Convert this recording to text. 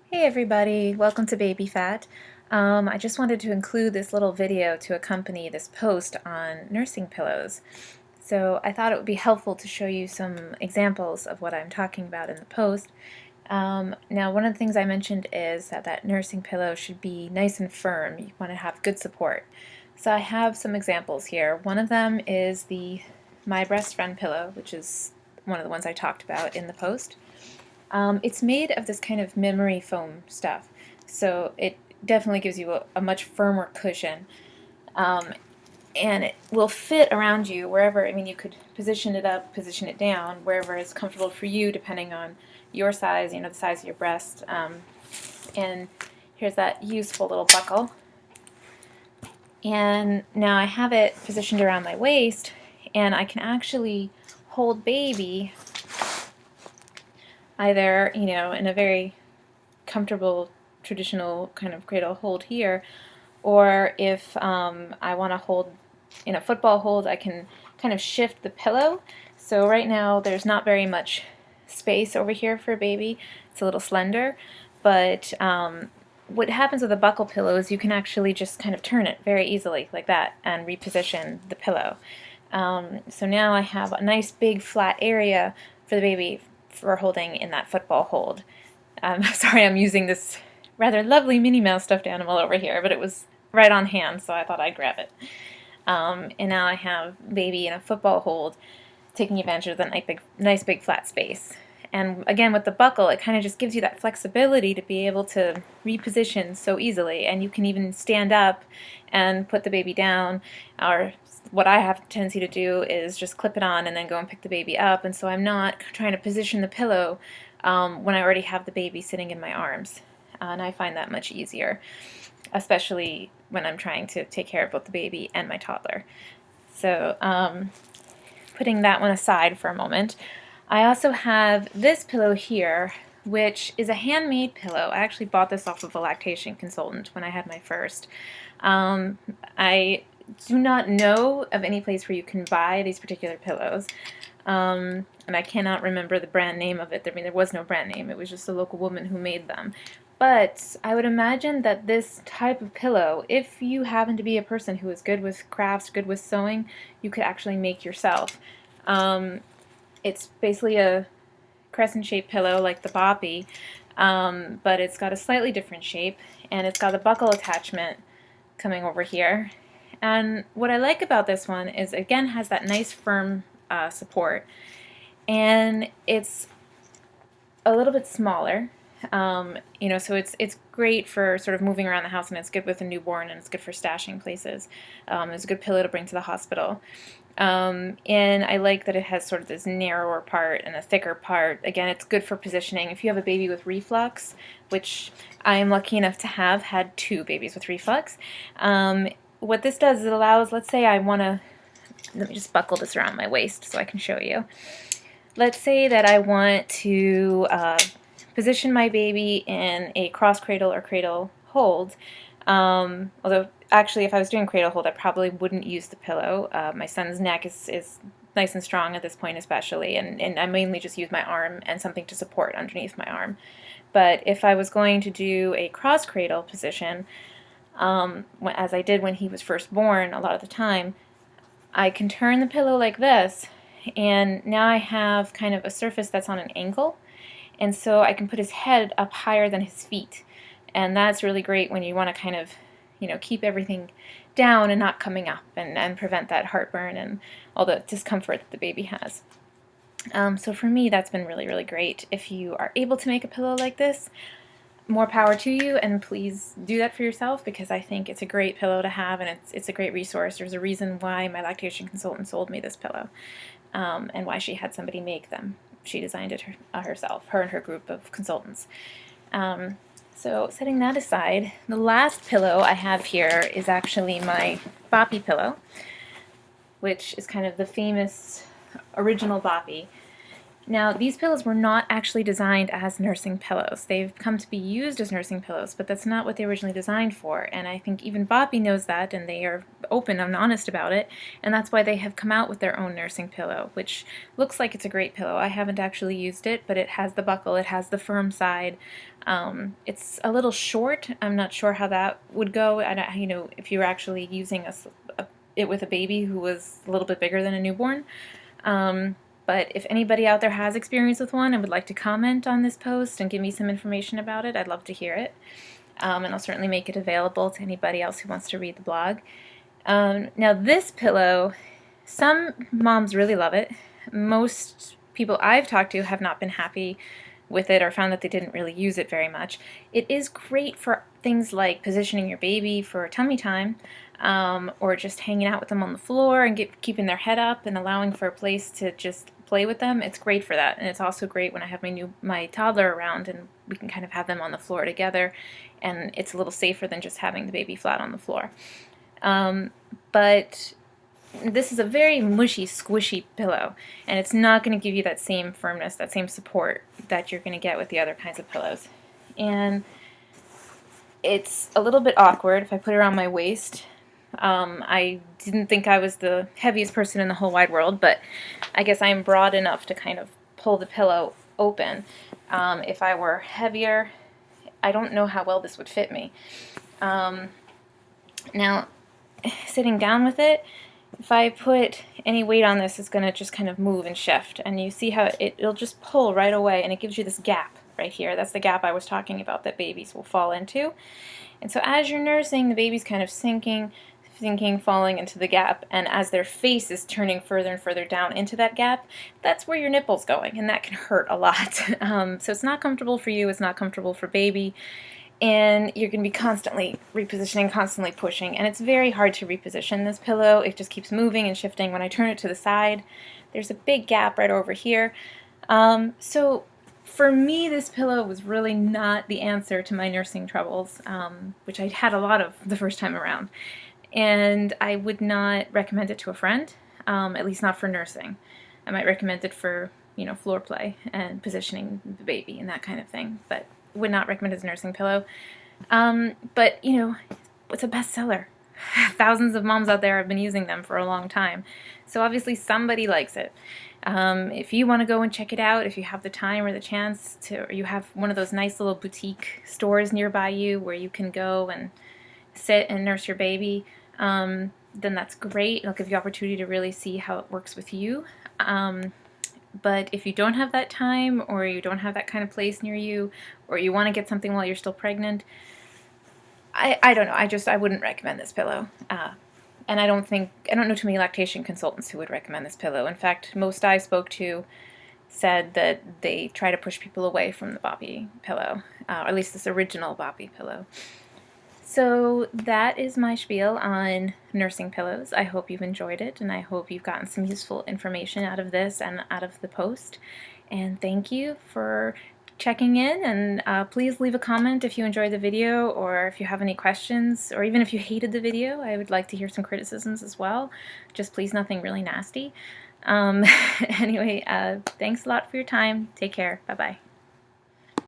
Hey everybody, welcome to Baby Fat. I just wanted to include this little video to accompany this post on nursing pillows. So I thought it would be helpful to show you some examples of what I'm talking about in the post. Now one of the things I mentioned is that nursing pillow should be nice and firm. You want to have good support. So I have some examples here. One of them is the My Breast Friend pillow, which is one of the ones I talked about in the post. It's made of this kind of memory foam stuff, so it definitely gives you a much firmer cushion, um, and it will fit around you wherever. I mean, you could position it up, position it down, wherever is comfortable for you, depending on your size, the size of your breast. And here's that useful little buckle. And now I have it positioned around my waist, and I can actually hold baby either, in a very comfortable traditional kind of cradle hold here, or if I want to hold in a football hold, I can kind of shift the pillow. So right now there's not very much space over here for a baby. It's a little slender, but what happens with a buckle pillow is you can actually just kind of turn it very easily like that and reposition the pillow. So now I have a nice big flat area for the baby for holding in that football hold. Sorry, I'm using this rather lovely Minnie Mouse stuffed animal over here, but it was right on hand, so I thought I'd grab it. And now I have baby in a football hold, taking advantage of the nice big flat space. And again, with the buckle, it kind of just gives you that flexibility to be able to reposition so easily, and you can even stand up and put the baby down, or what I have a tendency to do is just clip it on and then go and pick the baby up, and so I'm not trying to position the pillow when I already have the baby sitting in my arms. And I find that much easier, especially when I'm trying to take care of both the baby and my toddler. So putting that one aside for a moment, I also have this pillow here, which is a handmade pillow. I actually bought this off of a lactation consultant when I had my first. I do not know of any place where you can buy these particular pillows. And I cannot remember the brand name of it. I mean, there was no brand name. It was just a local woman who made them. But I would imagine that this type of pillow, if you happen to be a person who is good with crafts, good with sewing, you could actually make yourself. It's basically a crescent-shaped pillow like the Boppy, but it's got a slightly different shape, and it's got a buckle attachment coming over here. And what I like about this one is, again, has that nice firm support, and it's a little bit smaller. So it's great for sort of moving around the house, and it's good with a newborn, and it's good for stashing places. It's a good pillow to bring to the hospital. And I like that it has sort of this narrower part and a thicker part. Again, it's good for positioning. If you have a baby with reflux, which I am lucky enough to have had 2 babies with reflux, what this does is it allows, let's say I want to, let me just buckle this around my waist so I can show you. Let's say that I want to position my baby in a cross cradle or cradle hold. Although actually, if I was doing cradle hold, I probably wouldn't use the pillow. My son's neck is nice and strong at this point especially, and I mainly just use my arm and something to support underneath my arm. But if I was going to do a cross cradle position, as I did when he was first born a lot of the time, I can turn the pillow like this, and now I have kind of a surface that's on an angle, and so I can put his head up higher than his feet. And that's really great when you want to kind of, keep everything down and not coming up, and prevent that heartburn and all the discomfort that the baby has. So for me, that's been really, really great. If you are able to make a pillow like this, more power to you, and please do that for yourself, because I think it's a great pillow to have, and it's a great resource. There's a reason why my lactation consultant sold me this pillow, and why she had somebody make them. She designed it herself, her and her group of consultants. So setting that aside, the last pillow I have here is actually my Boppy pillow, which is kind of the famous original Boppy. Now, these pillows were not actually designed as nursing pillows. They've come to be used as nursing pillows, but that's not what they were originally designed for. And I think even Boppy knows that, and they are open and honest about it. And that's why they have come out with their own nursing pillow, which looks like it's a great pillow. I haven't actually used it, but it has the buckle, it has the firm side. It's a little short. I'm not sure how that would go. If you were actually using it with a baby who was a little bit bigger than a newborn. But if anybody out there has experience with one and would like to comment on this post and give me some information about it, I'd love to hear it. And I'll certainly make it available to anybody else who wants to read the blog. Now this pillow, some moms really love it. Most people I've talked to have not been happy with it or found that they didn't really use it very much. It is great for things like positioning your baby for tummy time, or just hanging out with them on the floor and keeping their head up and allowing for a place to just play with them. It's great for that, and it's also great when I have my toddler around and we can kind of have them on the floor together, and it's a little safer than just having the baby flat on the floor. But this is a very mushy, squishy pillow, and it's not going to give you that same firmness, that same support that you're going to get with the other kinds of pillows. And it's a little bit awkward if I put it around my waist. I didn't think I was the heaviest person in the whole wide world, but I guess I'm broad enough to kind of pull the pillow open. If I were heavier, I don't know how well this would fit me. Now, sitting down with it, if I put any weight on this, it's going to just kind of move and shift, and you see how it'll just pull right away, and it gives you this gap right here. That's the gap I was talking about that babies will fall into. And so as you're nursing, the baby's kind of sinking, falling into the gap, and as their face is turning further and further down into that gap, that's where your nipple's going, and that can hurt a lot. So it's not comfortable for you, it's not comfortable for baby, and you're going to be constantly repositioning, constantly pushing, and it's very hard to reposition this pillow. It just keeps moving and shifting. When I turn it to the side, there's a big gap right over here. So for me, this pillow was really not the answer to my nursing troubles, which I had a lot of the first time around. And I would not recommend it to a friend, at least not for nursing. I might recommend it for, floor play and positioning the baby and that kind of thing, but would not recommend it as a nursing pillow. But, it's a bestseller. Thousands of moms out there have been using them for a long time. So obviously somebody likes it. If you want to go and check it out, if you have the time or the chance to, or you have one of those nice little boutique stores nearby you where you can go and sit and nurse your baby, then that's great. It'll give you opportunity to really see how it works with you. But if you don't have that time, or you don't have that kind of place near you, or you want to get something while you're still pregnant, I don't know. I wouldn't recommend this pillow. And I don't know too many lactation consultants who would recommend this pillow. In fact, most I spoke to said that they try to push people away from the Boppy pillow, or at least this original Boppy pillow. So that is my spiel on nursing pillows. I hope you've enjoyed it, and I hope you've gotten some useful information out of this and out of the post. And thank you for checking in, and please leave a comment if you enjoyed the video, or if you have any questions, or even if you hated the video. I would like to hear some criticisms as well. Just please nothing really nasty. Anyway, thanks a lot for your time. Take care. Bye-bye.